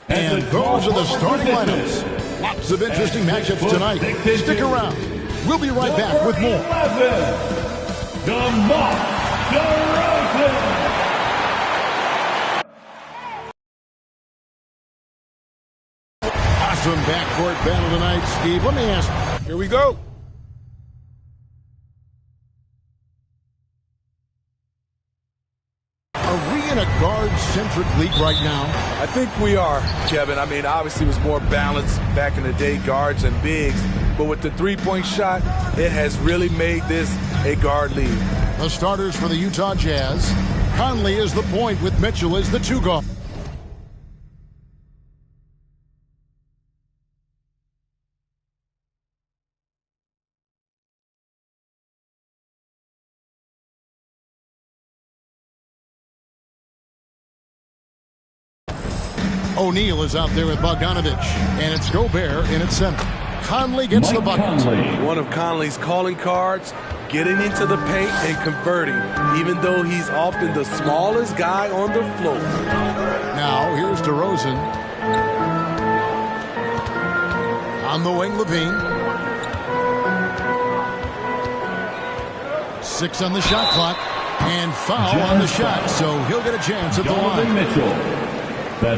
And those are the starting lineups. Lots of interesting matchups tonight. Stick around. We'll be right back with more. Awesome backcourt battle tonight, Steve. Let me ask you. Here we go. Are we in a guard-centric league right now? I think we are, Kevin. I mean, obviously it was more balanced back in the day, guards and bigs. But with the three-point shot, it has really made this a guard league. The starters for the Utah Jazz. Conley is the point with Mitchell as the two guard. O'Neal is out there with Bogdanovich, and it's Gobert in its center. Conley gets the bucket. One of Conley's calling cards, getting into the paint and converting, even though he's often the smallest guy on the floor. Now, here's DeRozan. On the wing, Levine. 6 on the shot clock, and foul on the shot, so he'll get a chance at the line.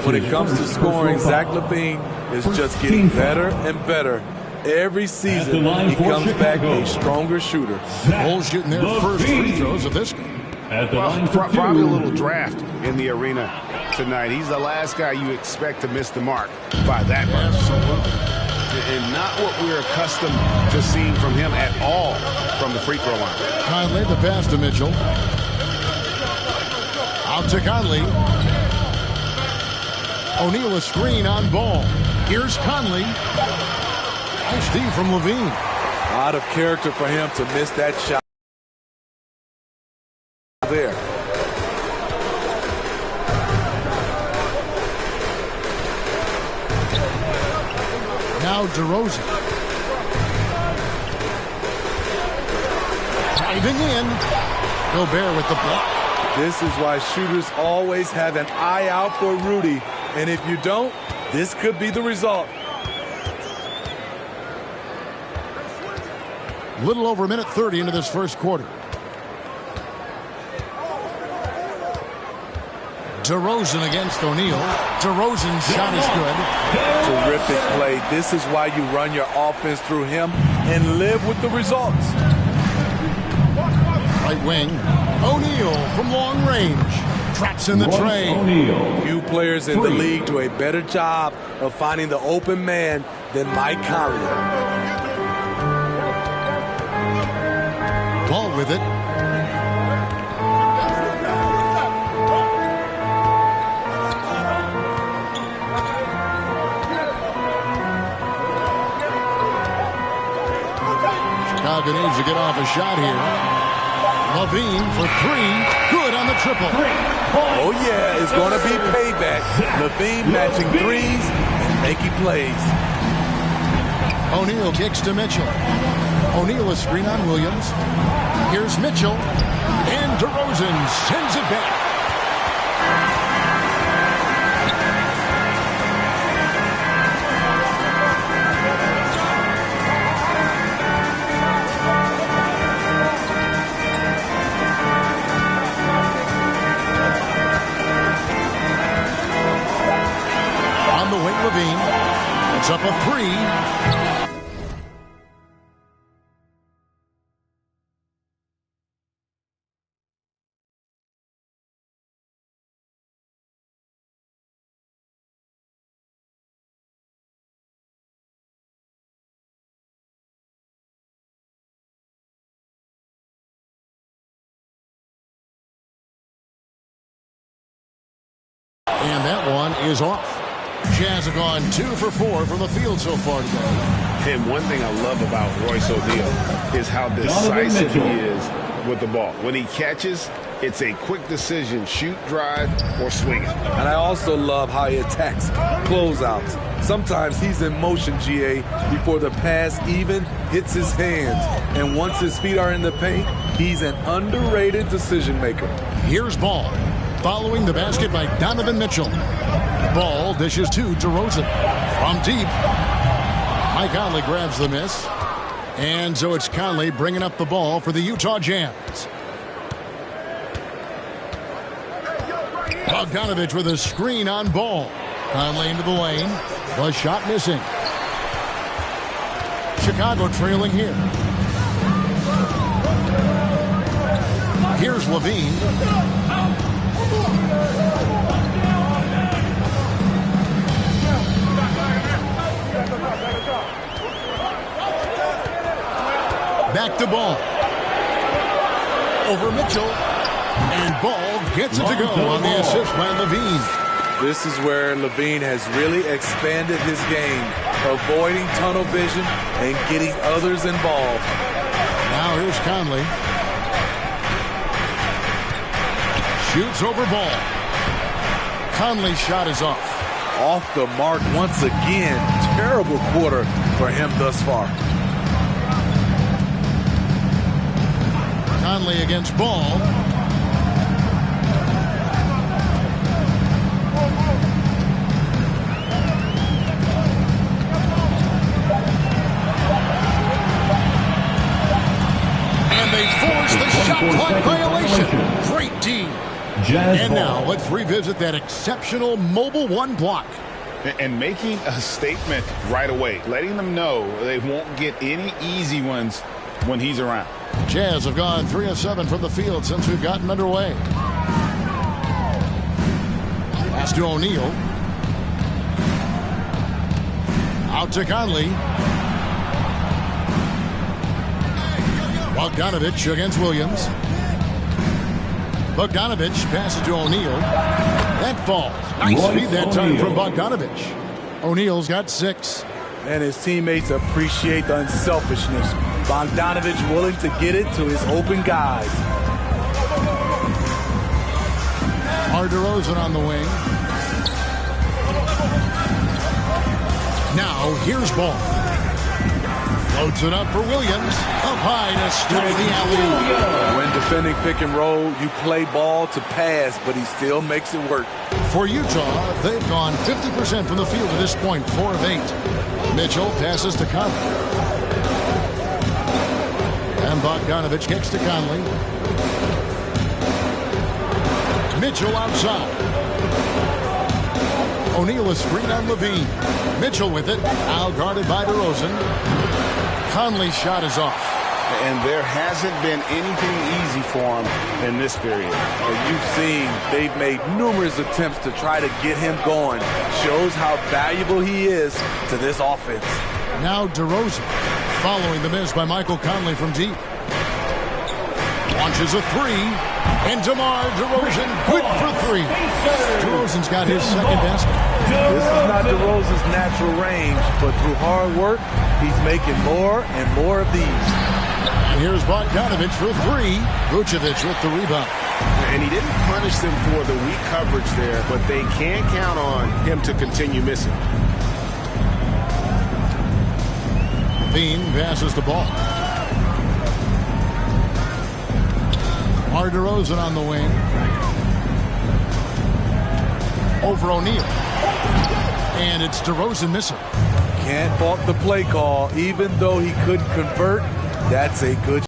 When it comes to scoring, Zach LaVine is just getting better and better. Every season, he comes back a stronger shooter. Bulls shooting their first free throws of this game. Well, probably a little draft in the arena tonight. He's the last guy you expect to miss the mark by that much. And not what we're accustomed to seeing from him at all from the free throw line. Conley, the pass to Mitchell. Out to Conley. O'Neal a screen on ball. Here's Conley. Nice steal from Levine. Out of character for him to miss that shot there. Now DeRozan. Driving in. Gobert with the block. This is why shooters always have an eye out for Rudy. And if you don't, this could be the result. Little over a minute 30 into this first quarter. DeRozan against O'Neal. DeRozan's shot is good. Terrific play. This is why you run your offense through him and live with the results. Right wing. O'Neal from long range. Traps in the tray. Few players in the league do a better job of finding the open man than Mike Conley. Ball with it. Chicago needs to get off a shot here. Levine for 3. Good on the triple. Oh, yeah, it's going to be payback. Levine matching threes and making plays. O'Neal kicks to Mitchell. O'Neal a screen on Williams. Here's Mitchell. And DeRozan sends it back. It's up a 3. And that one is off. Jazz have gone 2 for 4 from the field so far today. And one thing I love about Royce O'Neal is how decisive he is with the ball. When he catches, it's a quick decision, shoot, drive, or swing it. And I also love how he attacks closeouts. Sometimes he's in motion, GA, before the pass even hits his hands. And once his feet are in the paint, he's an underrated decision maker. Here's Ball. Following the basket by Donovan Mitchell. Ball dishes to DeRozan. From deep. Mike Conley grabs the miss. And so it's Conley bringing up the ball for the Utah Jazz. Bogdanovich with a screen on Ball. Conley into the lane. The shot missing. Chicago trailing here. Here's Levine. Back to Ball. Over Mitchell. And Ball gets it to go on the assist by Levine. This is where Levine has really expanded his game, avoiding tunnel vision and getting others involved. Now here's Conley. Shoots over Ball. Conley's shot is off. Off the mark once again. Terrible quarter for him thus far. Conley against Ball. And they force the shot clock violation. Great D. And now let's revisit that exceptional mobile one block. And making a statement right away, letting them know they won't get any easy ones when he's around. Jazz have gone 3 of 7 from the field since we've gotten underway. Pass to O'Neal. Out to Conley. Bogdanovich against Williams. Bogdanovich passes to O'Neal. That falls. Nice feed that time from Bogdanovich. O'Neal's got 6. And his teammates appreciate the unselfishness. Bogdanovich willing to get it to his open guys. DeRozan on the wing. Now here's Ball. Floats it up for Williams. Up high to stop the alley-oop. When defending pick and roll, you play Ball to pass, but he still makes it work. For Utah, they've gone 50% from the field at this point, 4 of 8. Mitchell passes to Conley. And Bogdanovich kicks to Conley. Mitchell outside. O'Neal a screen on Levine. Mitchell with it. Now guarded by DeRozan. Conley's shot is off. And there hasn't been anything easy for him in this period. You've seen they've made numerous attempts to try to get him going. Shows how valuable he is to this offense. Now DeRozan following the miss by Michael Conley from deep. Launches a 3. And DeMar DeRozan good for 3. DeRozan's got his second basket. This is not DeRozan's natural range, but through hard work, he's making more and more of these. Here's Bogdanovich for 3. Vucevic with the rebound. And he didn't punish them for the weak coverage there, but they can't count on him to continue missing. Levine passes the ball. DeRozan on the wing. Over O'Neal. And it's DeRozan missing. Can't fault the play call. Even though he couldn't convert, that's a good.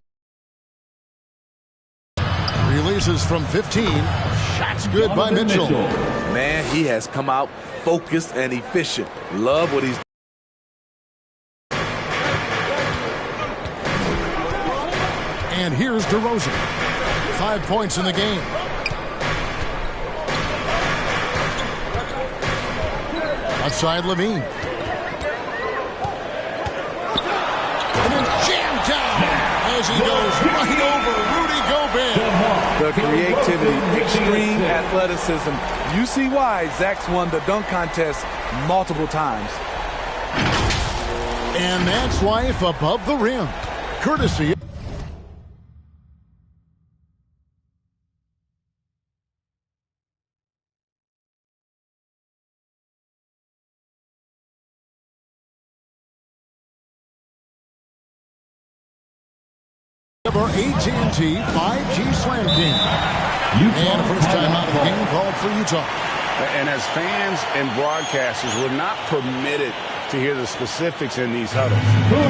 Releases from 15. Shots good by Mitchell. Man, he has come out focused and efficient. Love what he's doing. And here's DeRozan. 5 points in the game. Outside Levine. And then jammed down as he goes right over Rudy Gobert. The creativity, extreme athleticism. You see why Zach's won the dunk contest multiple times. And that's life above the rim. Courtesy of our AT&T 5G Slam game. And a first time out of the game called for Utah. And as fans and broadcasters, we're not permitted to hear the specifics in these huddles.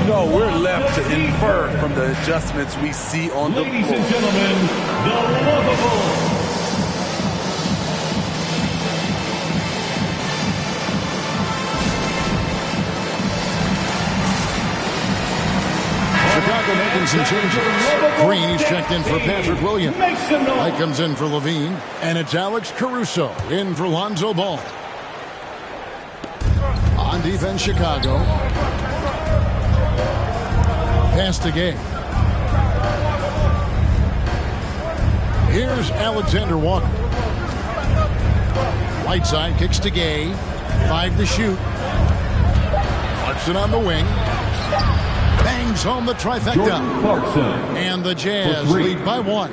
No, we're left to infer from the adjustments we see on the floor. Ladies and gentlemen, the lovable. Chicago making some changes. Green is checked in for Patrick Williams. White comes in for Levine. And it's Alex Caruso in for Lonzo Ball. On defense, Chicago. Pass to Gay. Here's Alexander Walker. Whiteside kicks to Gay. 5 to shoot. Clarkson on the wing. Bangs home the trifecta. And the Jazz lead by 1.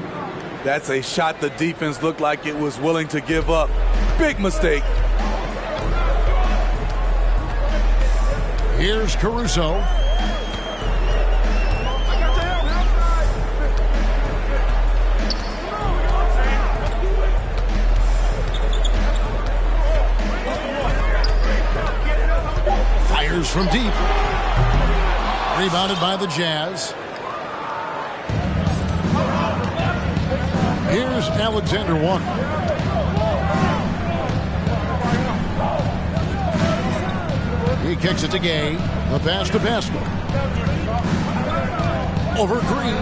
That's a shot the defense looked like it was willing to give up. Big mistake. Here's Caruso. Fires from deep. Rebounded by the Jazz. Here's Alexander Walker. He kicks it to Gay. The pass to Pascal. Over Green.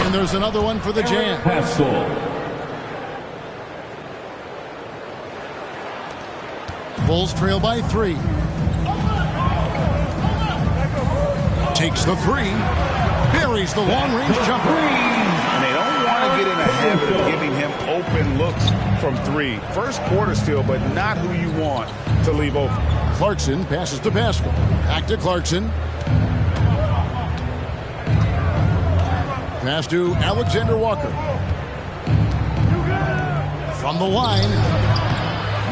And there's another one for the Jazz. Bulls trail by 3. Takes the 3. Buries the long-range jumper. And they don't want to get in a habit of giving him open looks from 3. First quarter still, but not who you want to leave open. Clarkson passes to Pascal. Back to Clarkson. Pass to Alexander Walker. From the line.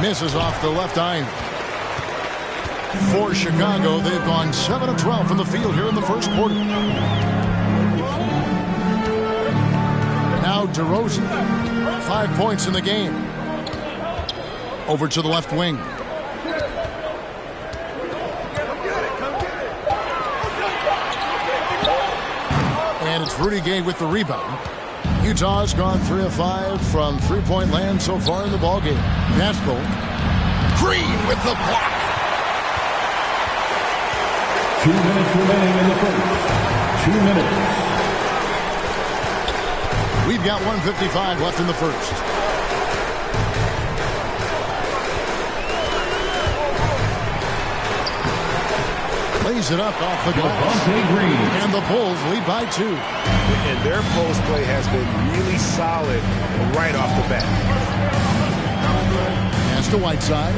Misses off the left iron. For Chicago, they've gone 7 of 12 from the field here in the first quarter. Now DeRozan. 5 points in the game. Over to the left wing. And it's Rudy Gay with the rebound. Utah's gone 3 of 5 from three-point land so far in the ballgame. Pascal. Green with the block. 2 minutes remaining in the first. 2 minutes. We've got 1:55 left in the first. Lays it up off the glass. And the Bulls lead by 2. And their post play has been really solid right off the bat. Pass to Whiteside.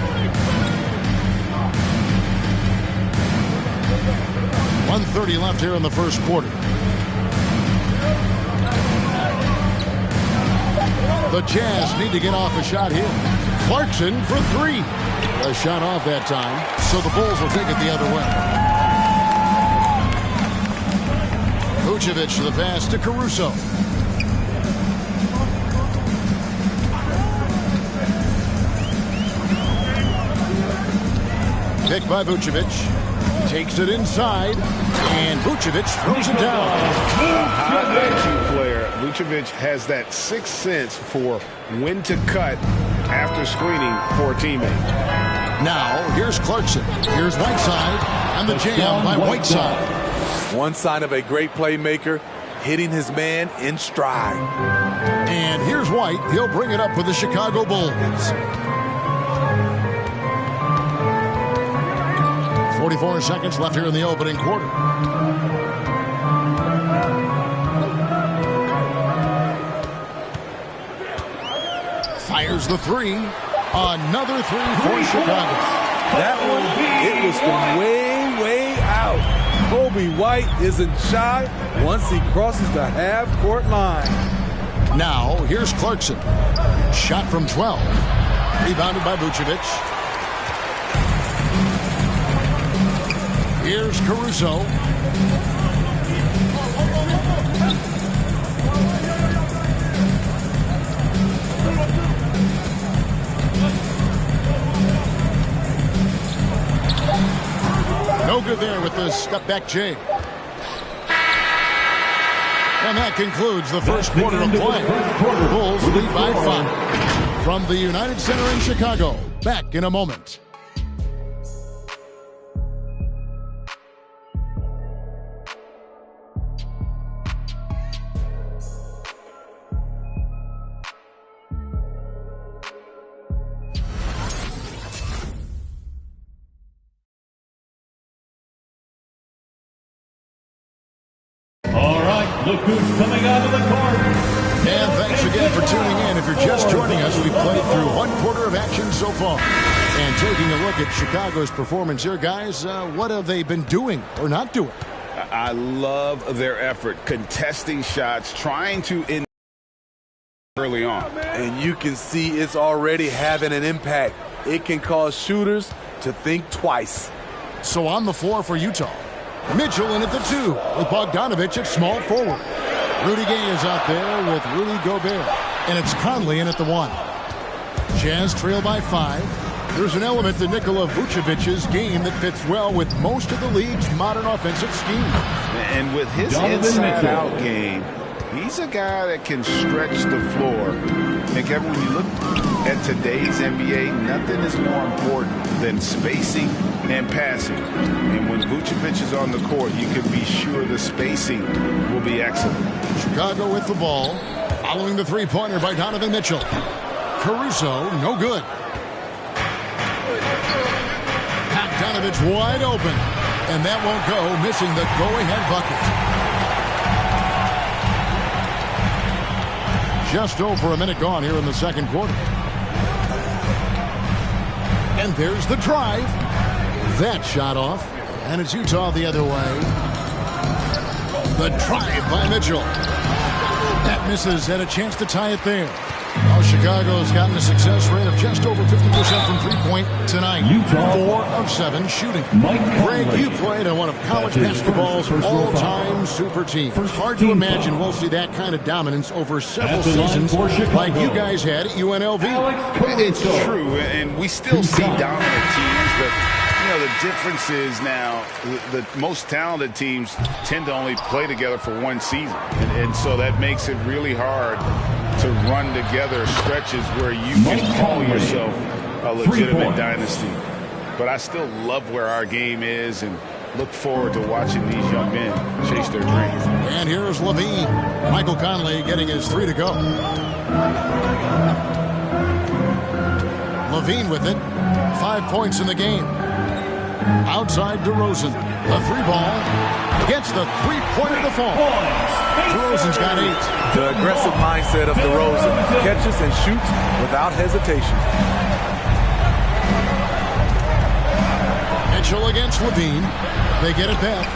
1:30 left here in the first quarter. The Jazz need to get off a shot here. Clarkson for 3. A shot off that time, so the Bulls will take it the other way. Vucevic to the pass to Caruso. Picked by Vucevic. Takes it inside, and Vucevic throws it down. A high IQ player. Vucevic has that sixth sense for when to cut after screening for a teammate. Now, here's Clarkson. Here's Whiteside, and the jam by Whiteside. One sign of a great playmaker, hitting his man in stride. And here's White. He'll bring it up for the Chicago Bulls. 44 seconds left here in the opening quarter. Fires the 3. Another 3 for Chicago. That one, it was from way, way out. Kobe White isn't shy once he crosses the half-court line. Now, here's Clarkson. Shot from 12. Rebounded by Vucevic. Here's Caruso. No good there with the step-back J. And that concludes the first quarter of play. The Bulls lead by 5. From the United Center in Chicago, back in a moment. Look who's coming out of the court. And thanks again for tuning in. If you're just joining us, we've played through one quarter of action so far. And taking a look at Chicago's performance here, guys, what have they been doing or not doing? I love their effort, contesting shots, trying to end early on. And you can see it's already having an impact. It can cause shooters to think twice. So on the floor for Utah, Mitchell in at the 2 with Bogdanovich at small forward. Rudy Gay is out there with Rudy Gobert. And it's Conley in at the 1. Jazz trail by 5. There's an element to Nikola Vucevic's game that fits well with most of the league's modern offensive scheme. And with his inside-out game, he's a guy that can stretch the floor. And Kevin, when you look at today's NBA, nothing is more important than spacing and passing. And when Vucevic is on the court, you can be sure the spacing will be excellent. Chicago with the ball, following the three-pointer by Donovan Mitchell. Caruso, no good. Bogdanovich wide open, and that won't go, missing the go-ahead bucket. Just over a minute gone here in the second quarter. And there's the drive. That shot off, and it's Utah the other way. The drive by Mitchell. That misses, had a chance to tie it there. Now Chicago's gotten a success rate of just over 50% from three-point tonight. Utah 4 of 7 shooting. Greg, you played on one of college basketball's all-time super teams. Hard to imagine we'll see that kind of dominance over several seasons like you guys had at UNLV. It's true, and we still see dominant teams, but the difference is now the most talented teams tend to only play together for one season. And so that makes it really hard to run together stretches where you can call yourself a legitimate dynasty. But I still love where our game is and look forward to watching these young men chase their dreams. And here's Levine. Michael Conley getting his 3 to go. Levine with it. 5 points in the game. Outside DeRozan. The 3-ball. Gets the 3-pointer to fall. DeRozan's got 8. The aggressive mindset of DeRozan. Catches and shoots without hesitation. Mitchell against Levine. They get it back.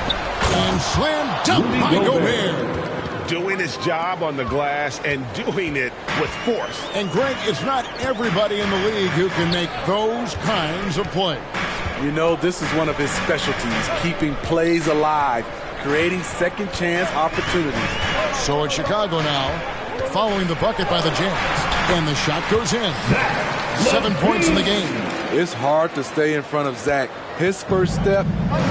And slam dunk by Gobert. Doing his job on the glass and doing it with force. And Greg, it's not everybody in the league who can make those kinds of plays. This is one of his specialties, keeping plays alive, creating second chance opportunities. So it's Chicago now, following the bucket by the Jazz. And the shot goes in. 7 points in the game. It's hard to stay in front of Zach. His first step,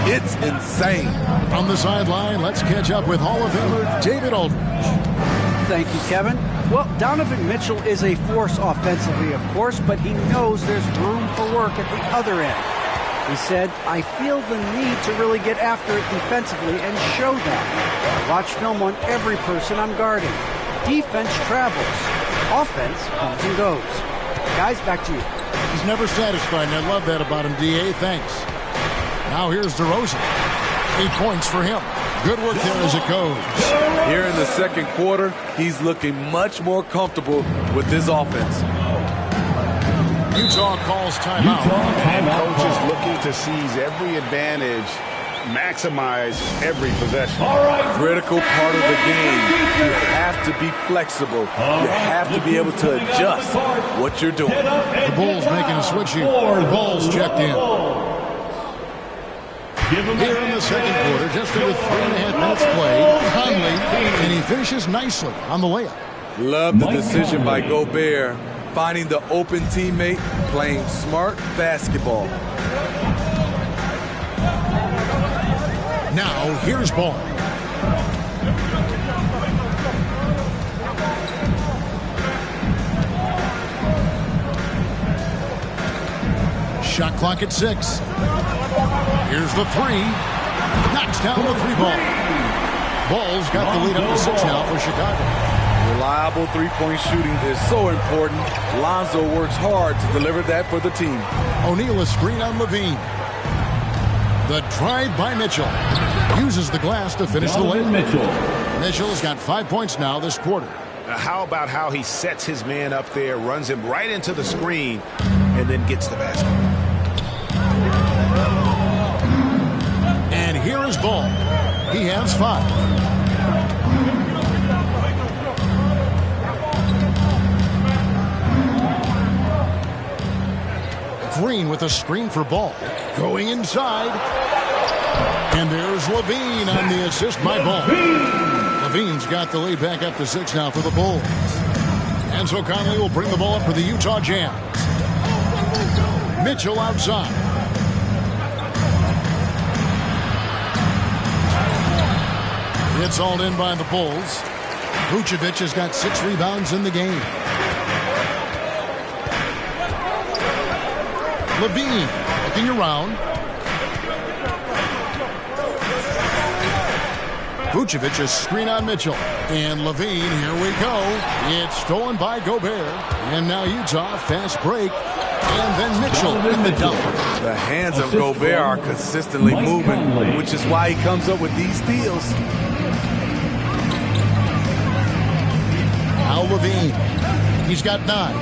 it's insane. On the sideline, let's catch up with Hall of Famer David Aldridge. Thank you, Kevin. Well, Donovan Mitchell is a force offensively, of course, but he knows there's room for work at the other end. He said, I feel the need to really get after it defensively and show that. I watch film on every person I'm guarding. Defense travels. Offense comes and goes. Guys, back to you. He's never satisfied, and I love that about him, D.A. Thanks. Now here's DeRozan. 8 points for him. Good work there as it goes. Here in the second quarter, he's looking much more comfortable with his offense. Utah calls timeout. And coaches looking to seize every advantage, maximize every possession. Critical part of the game. You have to be flexible. You have to be able to adjust what you're doing. The Bulls making a switch here. Bulls checked in. Here in the second quarter, just over 3.5 minutes played, Conley, and he finishes nicely on the layup. Love the decision by Gobert, finding the open teammate, playing smart basketball. Now, here's ball. Shot clock at 6. Here's the 3. Knocks down the 3 ball. Ball's got the lead up to 6 now for Chicago. Reliable three-point shooting is so important. Lonzo works hard to deliver that for the team. O'Neal a screen on Levine. The drive by Mitchell. Uses the glass to finish the layup. Mitchell's got 5 points now this quarter. How about how he sets his man up there, runs him right into the screen, and then gets the basket. And here is Ball. He has 5. Green with a screen for Ball. Going inside. And there's Levine on the assist by Ball. Levine's got the lead back up to 6 now for the Bulls. And so Conley will bring the ball up for the Utah Jazz. Mitchell outside. It's all in by the Bulls. Vucevic has got 6 rebounds in the game. Levine looking around. Vucevic a screen on Mitchell. And Levine, here we go. It's stolen by Gobert. And now Utah, fast break. And then Mitchell in the dunk. The hands of Gobert are consistently moving, which is why he comes up with these steals. Now Levine. He's got 9.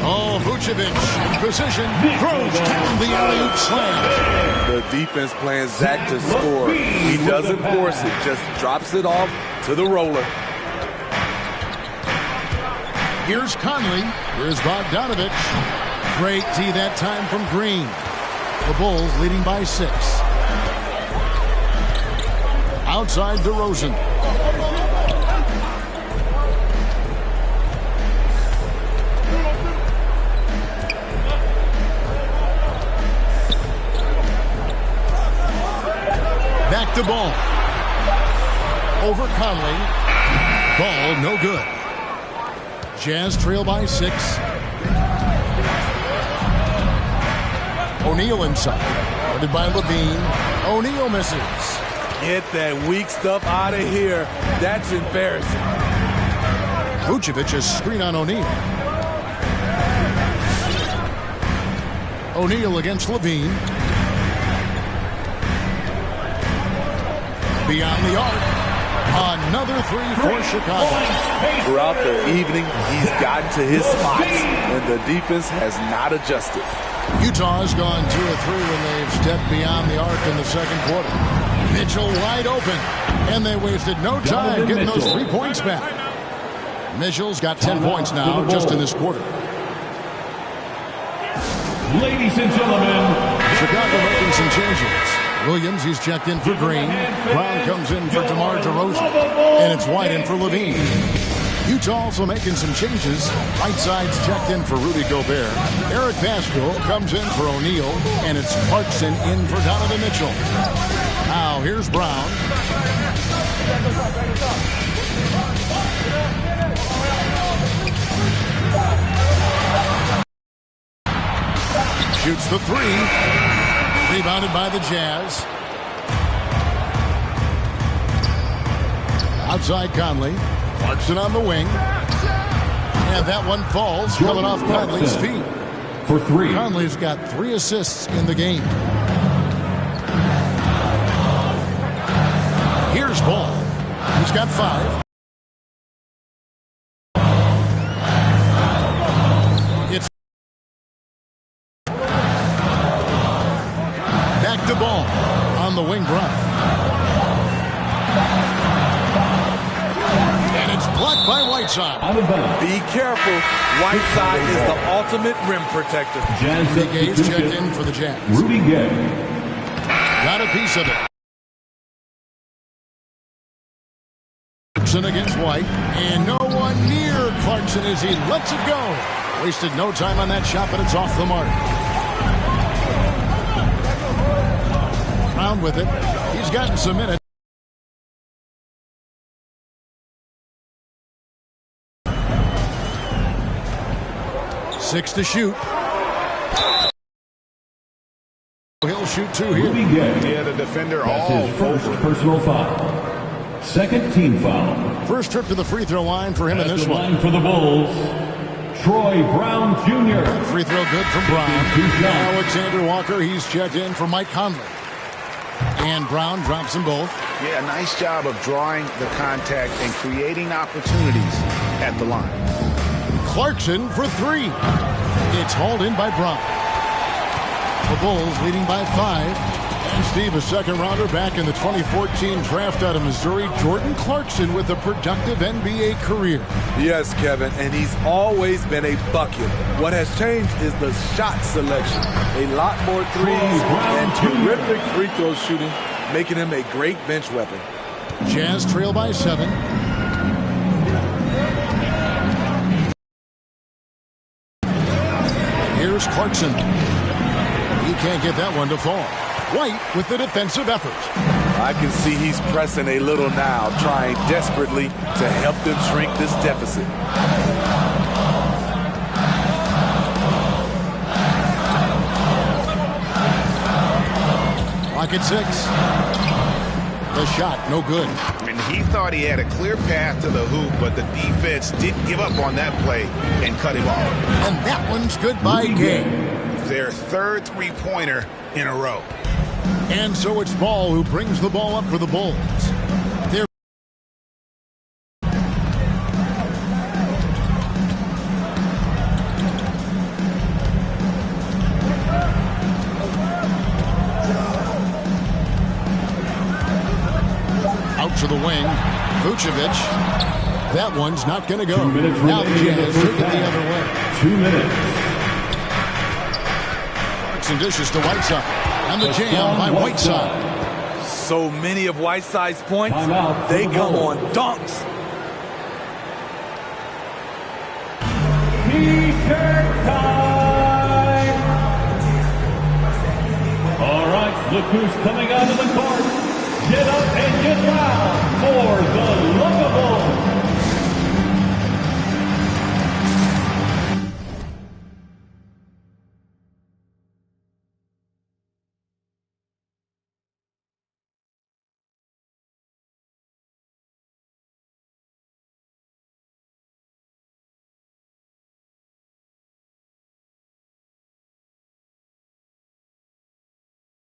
Oh, Vucevic in position, throws down the alley-oop slam. The defense plans Zach to score. He doesn't force it, just drops it off to the roller. Here's Conley. Here's Bogdanovich. Great D that time from Green. The Bulls leading by 6. Outside DeRozan. Back to Ball. Over Conley. Ball no good. Jazz trail by 6. O'Neal inside. Guarded by Levine. O'Neal misses. Get that weak stuff out of here. That's embarrassing. Vucevic a screen on O'Neal. O'Neal against Levine. Beyond the arc. Another 3 for Chicago. Throughout the evening, he's gotten to his spots, and the defense has not adjusted. Utah has gone 2 of 3 when they've stepped beyond the arc in the second quarter. Mitchell wide open, and they wasted no time getting those 3 points back. Mitchell's got 10 points now just in this quarter. Ladies and gentlemen, Chicago making some changes. Williams, he's checked in for Green. Brown comes in for DeMar DeRozan. And it's White in for Levine. Utah also making some changes. Right side's checked in for Rudy Gobert. Eric Pascal comes in for O'Neal. And it's Clarkson in for Donovan Mitchell. Now here's Brown. Shoots the 3. Rebounded by the Jazz. Outside Conley. Clarkson on the wing. And that one falls, coming off Conley's feet. For 3. Conley's got 3 assists in the game. Here's Ball. He's got 5. It's back to Ball on the wing drive. And it's blocked by Whiteside. Be careful. Whiteside is the ultimate rim protector. Rudy Gay's checked in for the Jazz. Rudy Gay. Got a piece of it. Clarkson against White. And no one near Clarkson as he lets it go. Wasted no time on that shot, but it's off the mark. Brown with it. He's gotten some minutes. Six to shoot. He'll shoot two here. Yeah, the defender That's all his first over. personal foul. Second team foul. First trip to the free throw line for him in At this the one. line for the Bulls, Troy Brown Jr. Free throw good from Brown. Two shots. Alexander Walker, he's checked in for Mike Conley. And Brown drops them both. Yeah, nice job of drawing the contact and creating opportunities at the line. Clarkson for three. It's hauled in by Brown. The Bulls leading by 5. And Steve, a second rounder back in the 2014 draft out of Missouri, Jordan Clarkson with a productive NBA career. Yes, Kevin, and he's always been a bucket. What has changed is the shot selection. A lot more threes and terrific free throw shooting, making him a great bench weapon. Jazz trail by 7. Here's Clarkson. He can't get that one to fall. White with the defensive effort. I can see he's pressing a little now, trying desperately to help them shrink this deficit. Clock at 6. The shot, no good. And he thought he had a clear path to the hoop, but the defense didn't give up on that play and cut him off. And that one's good by game. Their third three-pointer in a row. And so it's Ball who brings the ball up for the Bulls. They're out to the wing. Vucevic. That one's not going to go. 2 minutes Now the remaining in the Jazz first took it the half. other way. 2 minutes. And dishes to Whiteside. And the jam by Whiteside. So many of Whiteside's points, Timeout for they the come Bulls. on dunks. T-shirt time! All right, look who's coming out of the court. Get up and get loud for the Lookables.